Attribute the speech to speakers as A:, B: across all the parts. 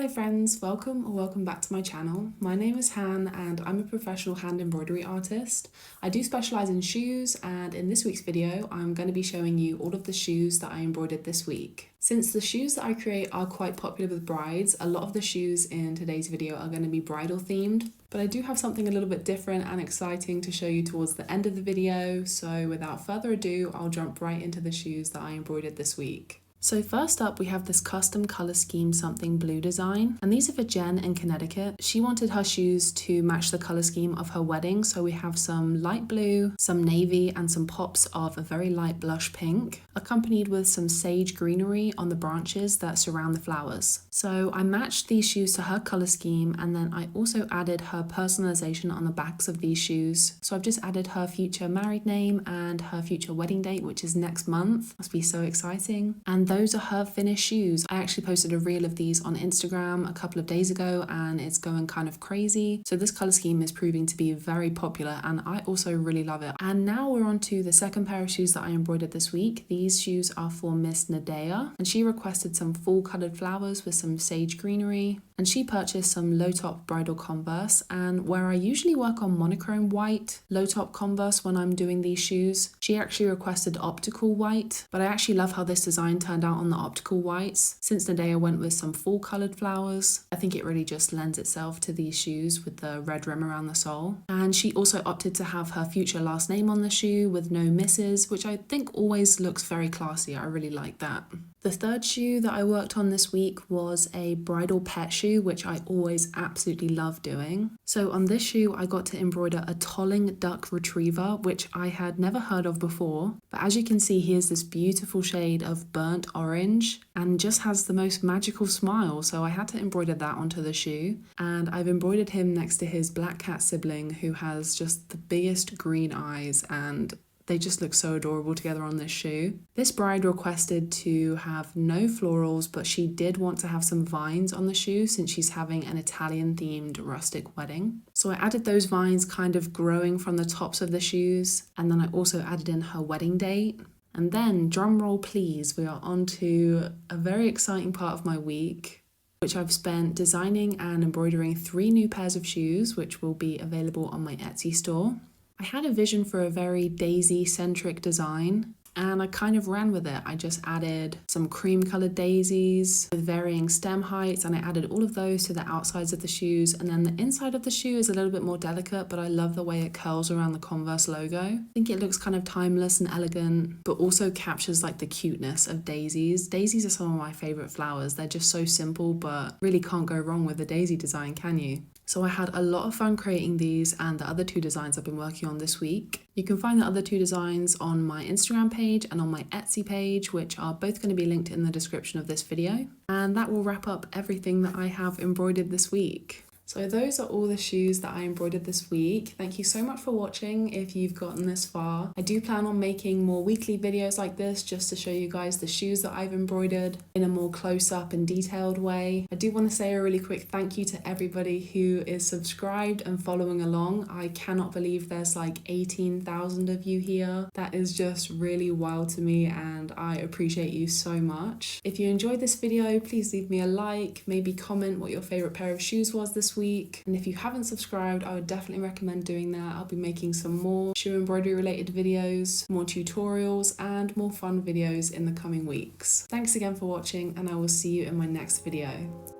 A: Hello friends, welcome back to my channel. My name is Han and I'm a professional hand embroidery artist. I do specialise in shoes, and in this week's video I'm going to be showing you all of the shoes that I embroidered this week. Since the shoes that I create are quite popular with brides, a lot of the shoes in today's video are going to be bridal themed. But I do have something a little bit different and exciting to show you towards the end of the video, so without further ado I'll jump right into the shoes that I embroidered this week. So first up we have this custom colour scheme something blue design, and these are for Jen in Connecticut. She wanted her shoes to match the colour scheme of her wedding, so we have some light blue, some navy and some pops of a very light blush pink, accompanied with some sage greenery on the branches that surround the flowers. So I matched these shoes to her colour scheme, and then I also added her personalisation on the backs of these shoes. So I've just added her future married name and her future wedding date, which is next month. Must be so exciting. And those are her finished shoes. I actually posted a reel of these on Instagram a couple of days ago and it's going kind of crazy. So this colour scheme is proving to be very popular and I also really love it. And now we're on to the second pair of shoes that I embroidered this week. These shoes are for Miss Nadea, and she requested some full coloured flowers with some sage greenery. And she purchased some low top bridal Converse, and where I usually work on monochrome white low top Converse when I'm doing these shoes, she actually requested optical white, but I actually love how this design turned out on the optical whites. Since Nadea went with some full coloured flowers, I think it really just lends itself to these shoes with the red rim around the sole. And she also opted to have her future last name on the shoe with no misses, which I think always looks very classy. I really like that. The third shoe that I worked on this week was a bridal pet shoe, which I always absolutely love doing. So on this shoe, I got to embroider a tolling duck retriever, which I had never heard of before. But as you can see, he has this beautiful shade of burnt orange and just has the most magical smile. So I had to embroider that onto the shoe. And I've embroidered him next to his black cat sibling, who has just the biggest green eyes, and they just look so adorable together on this shoe. This bride requested to have no florals, but she did want to have some vines on the shoe since she's having an Italian themed rustic wedding. So I added those vines kind of growing from the tops of the shoes, and then I also added in her wedding date. And then, drum roll please, we are on to a very exciting part of my week, which I've spent designing and embroidering 3 new pairs of shoes, which will be available on my Etsy store. I had a vision for a very daisy-centric design, and I kind of ran with it. I just added some cream-coloured daisies with varying stem heights, and I added all of those to the outsides of the shoes, and then the inside of the shoe is a little bit more delicate, but I love the way it curls around the Converse logo. I think it looks kind of timeless and elegant, but also captures like the cuteness of daisies. Daisies are some of my favourite flowers. They're just so simple, but really can't go wrong with a daisy design, can you? So I had a lot of fun creating these and the other 2 designs I've been working on this week. You can find the other 2 designs on my Instagram page and on my Etsy page, which are both going to be linked in the description of this video. And that will wrap up everything that I have embroidered this week. So those are all the shoes that I embroidered this week. Thank you so much for watching if you've gotten this far. I do plan on making more weekly videos like this just to show you guys the shoes that I've embroidered in a more close-up and detailed way. I do want to say a really quick thank you to everybody who is subscribed and following along. I cannot believe there's like 18,000 of you here. That is just really wild to me and I appreciate you so much. If you enjoyed this video, please leave me a like, maybe comment what your favourite pair of shoes was this week. And if you haven't subscribed, I would definitely recommend doing that. I'll be making some more shoe embroidery related videos, more tutorials and more fun videos in the coming weeks. Thanks again for watching and I will see you in my next video.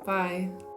A: Bye!